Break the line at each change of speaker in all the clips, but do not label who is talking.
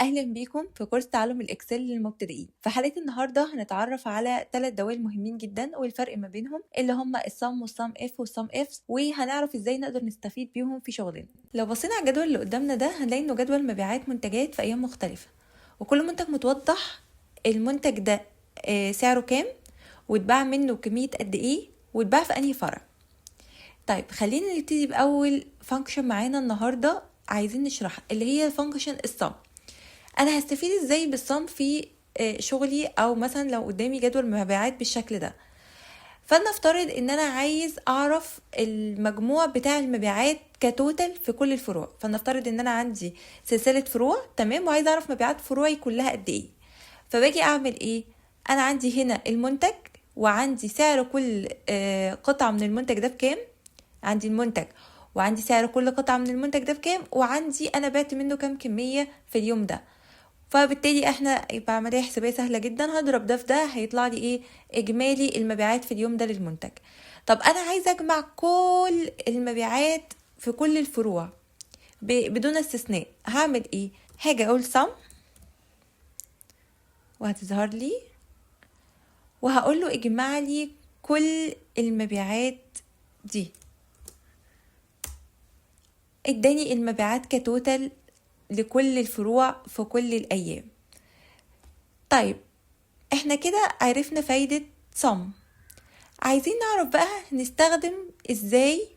أهلا بيكم في كورس تعلم الإكسل للمبتدئين. في حلقة النهاردة هنتعرف على 3 دوال مهمين جدا والفرق ما بينهم اللي هما السم والسم اف والسم افس، وهنعرف ازاي نقدر نستفيد بيهم في شغلنا. لو بصينا على الجدول اللي قدامنا ده هنلاقي انه جدول مبيعات منتجات في أيام مختلفة، وكل منتج متوضح المنتج ده سعره كام، واتباع منه كمية قد ايه، واتباع في أنهي فرع. طيب خلينا نبتدي بأول فانكشن معانا النهاردة عايزين نشرحها، اللي هي فانكشن السم. انا هستفيد ازاي بالصم في شغلي، او مثلا لو قدامي جدول مبيعات بالشكل ده. فلنفترض ان انا عايز اعرف المجموع بتاع المبيعات كتوتال في كل الفروع. فلنفترض ان انا عندي سلسلة فروع، تمام، وعايز اعرف مبيعات فروعي كلها قد ايه. فباجي اعمل ايه؟ انا عندي هنا المنتج، وعندي سعر كل قطعة من المنتج ده بكام. عندي المنتج وعندي سعر كل قطعة من المنتج ده بكام، وعندي انا بعت منه كام كمية في اليوم ده. فبالتالي احنا يبقى عملية حسابية سهلة جدا، هضرب ده في ده هيطلع لي ايه؟ اجمالي المبيعات في اليوم ده للمنتج. طب انا عايزة اجمع كل المبيعات في كل الفروع بدون استثناء. هعمل ايه؟ هاجي اقول sum، وهتظهر لي، وهقول له اجمع لي كل المبيعات دي. اداني المبيعات كتوتال لكل الفروع في كل الايام. طيب احنا كده عرفنا فايدة sum. عايزين نعرف بقى نستخدم ازاي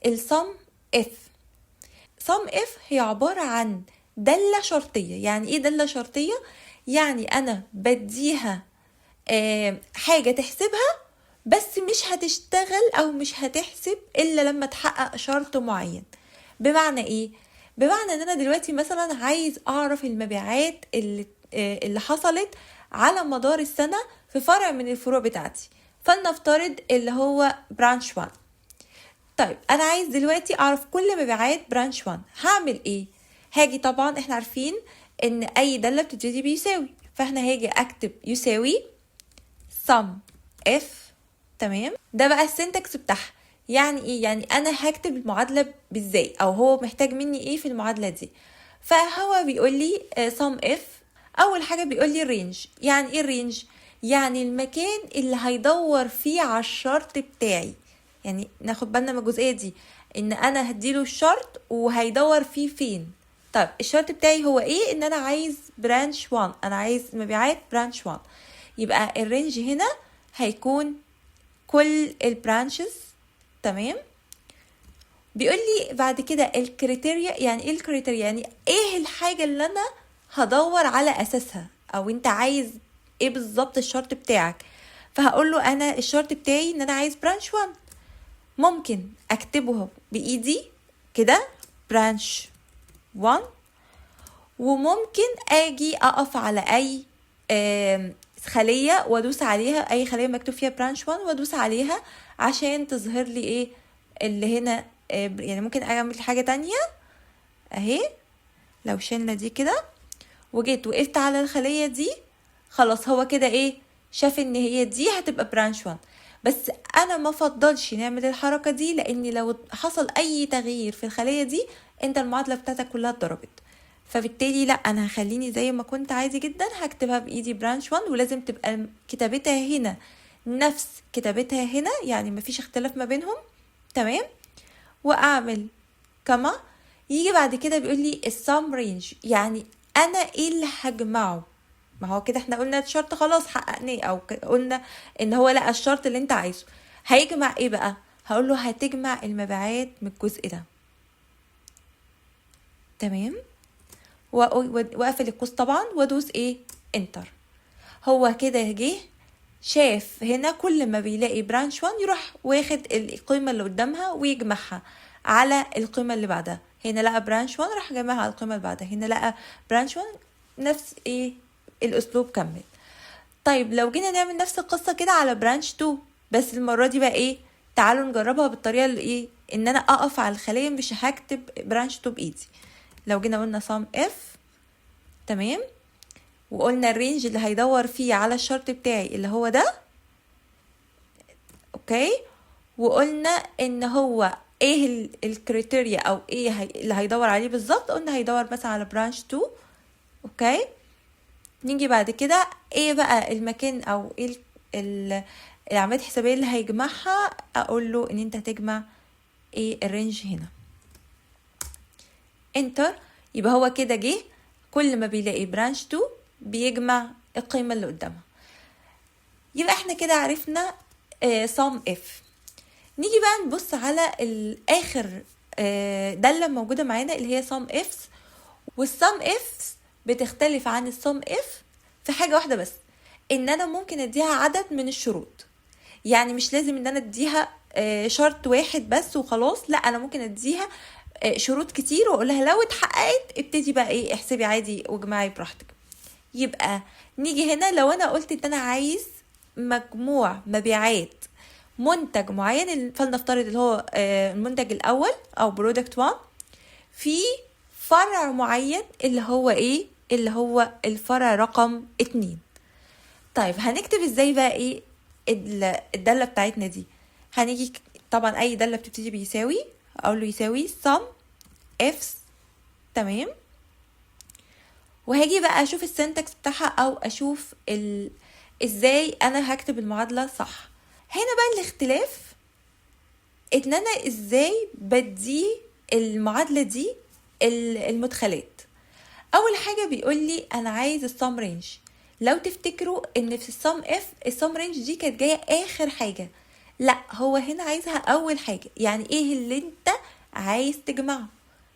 السم اف. sum اف هي عبارة عن دالة شرطية. يعني ايه دالة شرطية؟ يعني انا بديها حاجة تحسبها، بس مش هتشتغل او مش هتحسب الا لما تحقق شرط معين. بمعنى ايه؟ بمعنى ان انا دلوقتي مثلا عايز اعرف المبيعات اللي حصلت على مدار السنة في فرع من الفروع بتاعتي. فلنفترض اللي هو برانش 1. طيب انا عايز دلوقتي اعرف كل مبيعات برانش 1. هعمل ايه؟ هاجي، طبعا احنا عارفين ان اي دالة بتبتدي بيساوي، فاحنا هاجي اكتب يساوي sum f. تمام، ده بقى السنتكس بتاعها. يعني ايه؟ يعني انا هكتب المعادلة بازاي، او هو محتاج مني ايه في المعادلة دي. فهو بيقول لي sum f. اول حاجة بيقول لي الرينج. يعني ايه الرينج؟ يعني المكان اللي هيدور فيه على الشرط بتاعي. يعني ناخد بالنا من الجزئية دي، ان انا هديله الشرط وهيدور فيه فين. طيب الشرط بتاعي هو ايه؟ ان انا عايز برانش 1، انا عايز مبيعات برانش 1. يبقى الرينج هنا هيكون كل البرانشز. تمام. بيقول لي بعد كده الكريتيريا. يعني ايه الكريتيريا؟ يعني ايه الحاجة اللي انا هدور على اساسها، او انت عايز ايه بالظبط الشرط بتاعك. فهقول له انا الشرط بتاعي ان انا عايز برانش 1. ممكن اكتبه بايدي كده برانش 1، وممكن اجي اقف على اي خلية وادوس عليها، اي خلية مكتوب فيها برانش 1 وادوس عليها عشان تظهر لي ايه اللي هنا. يعني ممكن اعمل حاجة تانية اهي. لو شلنا دي كده وجيت وقفت على الخلية دي، خلاص هو كده ايه؟ شاف ان هي دي هتبقى برانش 1. بس انا ما فضلش نعمل الحركة دي، لان لو حصل اي تغيير في الخلية دي انت المعادلة بتاعتك كلها اتضربت. فبالتالي لا، انا هخليني زي ما كنت عادي جدا، هكتبها بايدي برانش 1، ولازم تبقى كتابتها هنا نفس كتابتها هنا، يعني مفيش اختلاف ما بينهم. تمام. واعمل كما يجي بعد كده بيقول لي السام رينج. يعني انا ايه اللي هجمعه؟ ما هو كده احنا قلنا الشرط خلاص حققناه، او قلنا ان هو لقى الشرط اللي انت عايزه. هيجمع ايه بقى؟ هقول له هتجمع المبيعات من الجزء ده. تمام. واقفل القوس طبعا وادوس ايه؟ انتر. هو كده جه شاف هنا كل ما بيلاقي برانش 1 يروح واخد القيمة اللي قدامها ويجمعها على القيمة اللي بعدها. هنا لقى برانش 1 راح جمعها على القيمة اللي بعدها. هنا لقى برانش 1. نفس ايه الاسلوب كمل. طيب لو جينا نعمل نفس القصة كده على برانش 2، بس المرة دي بقى ايه؟ تعالوا نجربها بالطريقة اللي ايه؟ ان انا اقف على الخلية، مش هكتب برانش 2 بايدي. لو جينا قلنا sum f. تمام. وقلنا الرينج اللي هيدور فيه على الشرط بتاعي اللي هو ده. اوكي. وقلنا ان هو ايه الكريتيريا، او ايه اللي هيدور عليه بالظبط. قلنا هيدور مثلا على برانش 2. اوكي. نيجي بعد كده ايه بقى المكان او ايه العمليات الحسابية اللي هيجمعها، اقول له ان انت هتجمع ايه الرينج هنا، انتر. يبقى هو كده جه كل ما بيلاقي برانش 2 بيجمع القيمة اللي قدامها. يبقى احنا كده عرفنا sum if. نيجي بقى نبص على الاخر دالة موجودة معانا اللي هي sum ifs. والsum ifs بتختلف عن الsum if في حاجة واحدة بس، ان انا ممكن اديها عدد من الشروط. يعني مش لازم ان انا اديها شرط واحد بس وخلاص، لا انا ممكن اديها شروط كتير واقول لها لو اتحققت ابتدي بقى ايه احسبي عادي واجمعي براحتك. يبقى نيجي هنا لو انا قلت ان انا عايز مجموع مبيعات منتج معين، فلنفترض اللي هو المنتج الاول او برودكت 1 في فرع معين اللي هو ايه، اللي هو الفرع رقم 2. طيب هنكتب ازاي بقى ايه الدالة بتاعتنا دي؟ هنيجي طبعا اي دالة بتبتدي بيساوي، اقول له يساوي sum ifs. تمام. وهاجي بقى اشوف السنتكس بتاعها او اشوف ازاي انا هكتب المعادلة صح. هنا بقى الاختلاف ان انا ازاي بدي المعادلة دي المدخلات. اول حاجة بيقول لي انا عايز السم رينج. لو تفتكروا ان في السم اف السم رينج دي كانت جاية اخر حاجة، لا هو هنا عايزها اول حاجة. يعني ايه اللي انت عايز تجمعه؟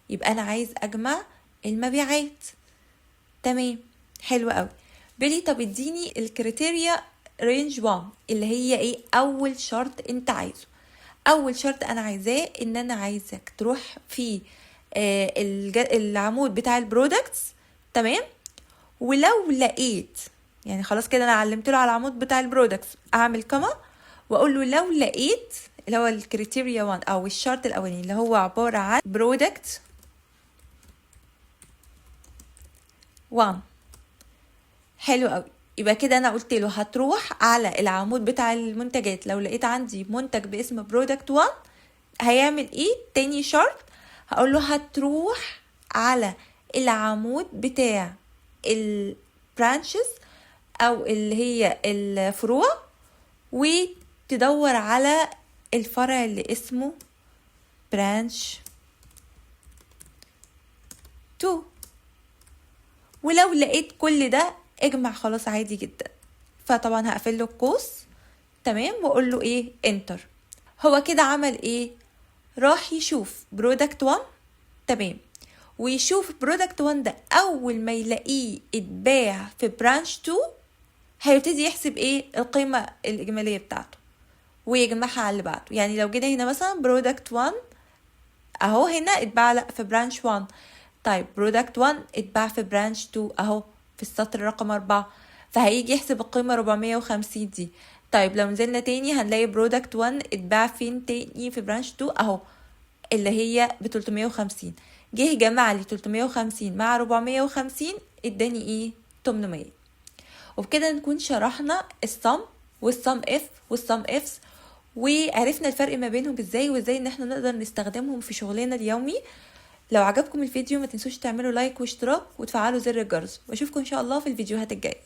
يبقى انا عايز اجمع المبيعات. تمام، حلو قوي. بيلي طب اديني الكريتيريا رينج 1 اللي هي ايه اول شرط انت عايزه. اول شرط انا عايزاه ان انا عايزك تروح في العمود بتاع البرودكتس. تمام. ولو لقيت، يعني خلاص كده انا علمت له على العمود بتاع البرودكتس، اعمل كما واقول له لو لقيت اللي هو الكريتيريا 1 او الشرط الاولاني اللي هو عبارة عن برودكت 1. حلو قوي. يبقى كده انا قلت له هتروح على العمود بتاع المنتجات، لو لقيت عندي منتج باسم برودكت 1 هيعمل ايه؟ تاني شرط هقول له هتروح على العمود بتاع البرانشز او اللي هي الفروع وتدور على الفرع اللي اسمه برانش 2. ولو لقيت كل ده اجمع خلاص عادي جدا. فطبعا هقفل له القوس. تمام. واقول له ايه انتر. هو كده عمل ايه؟ راح يشوف برودكت 1. تمام. ويشوف برودكت 1 ده اول ما يلاقيه اتباع في برانش 2 هيبتدي يحسب ايه القيمة الاجمالية بتاعته ويجمعها على اللي بعده. يعني لو جينا هنا مثلا برودكت 1 اهو هنا اتباع في برانش 1. طيب برودكت 1 اتباع في برانش 2 اهو في السطر رقم 4، فهيجي يحسب القيمة 450 دي. طيب لو نزلنا تاني هنلاقي برودكت 1 اتباع فين تاني في برانش 2 اهو اللي هي ب 350. جه جمع لي 350 مع 450 اداني ايه 800. وبكده نكون شرحنا السم والسم اف والسم افس وعرفنا الفرق ما بينهم ازاي وازاي ان احنا نقدر نستخدمهم في شغلنا اليومي. لو عجبكم الفيديو ما تنسوش تعملوا لايك واشتراك وتفعلوا زر الجرس، واشوفكم ان شاء الله في الفيديوهات الجايه.